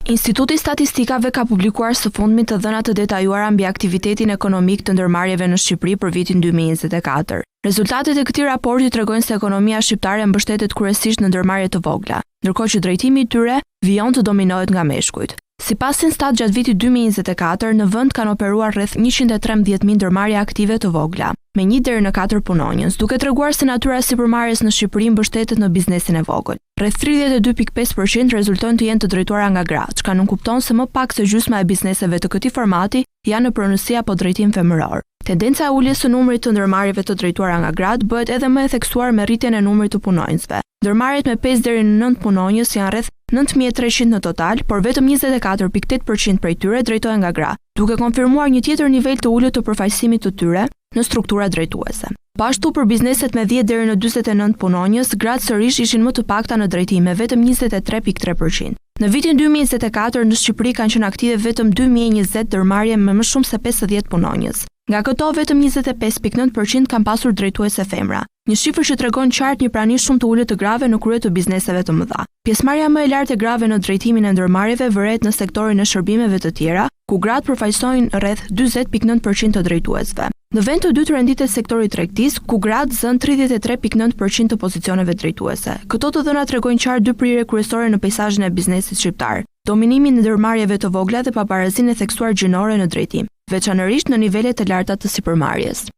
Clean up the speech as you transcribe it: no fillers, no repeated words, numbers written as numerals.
Instituti i Statistikave ka publikuar së fundmi të dhëna të detajuara mbi aktivitetin ekonomik të ndërmarrjeve në Shqipëri për vitin 2024. Rezultatet e këtij raporti tregojnë se ekonomia shqiptare mbështetet kryesisht në ndërmarrje të vogla, ndërkohë që drejtimi i tyre vijon të dominohet nga meshkujt. Sipas Instat, gjatë vitit 2024 në vend kanë operuar rreth 113.000 ndërmarrje aktive të vogla, me 1 deri në 4 punonjës, duke treguar se natyra e sipërmarrjes në Shqipëri mbështetet në biznesin e vogël. Rreth 32.5% rezultojnë të jenë të drejtuara nga gratë, çka nënkupton se më pak se gjysma e bizneseve të këtij formati janë në pronësi apo drejtim femëror. Tendenca e uljes së numrit të ndërmarrjeve të drejtuara nga gratë bëhet edhe më e theksuar me rritjen e numrit të punonjësve. Ndërmarrjet me 5 deri në 9 punonjës janë rreth 9.300 në total, por vetëm 24.8% prej tyre drejtohen nga gra, duke konfirmuar një tjetër nivel të ulët të përfaqësimit të tyre në struktura drejtuese. Po ashtu për bizneset me 10 deri në 49 punonjës, gratë sërish ishin më të pakta në drejtim me vetëm 23.3%. Në vitin 2024 në Shqipëri kanë qenë aktive vetëm 2020 ndërmarrje me më shumë se 50 punonjës. Nga këto vetëm 25.9% kanë pasur drejtuese femra, një shifër që tregon qartë një prani shumë të ulët të grave në krye të bizneseve të mëdha. Pjesëmarrja më e lartë e grave në drejtimin e ndërmarrjeve vëret në sektorin e shërbimeve të tjera, ku gratë përfaqësojnë rreth 40.9% të drejtuesve. Në vend të dytë renditet sektori i tregtisë, ku gratë zën 33.9% të pozicioneve drejtuese. Këto të dhëna tregojnë qartë dy prirje kryesore në peizazhin e biznesit shqiptar: dominimin e ndërmarrjeve të vogla dhe paparazinë e theksuar gjinore në drejtim, veçanërisht në nivele të larta të sipërmarrjes.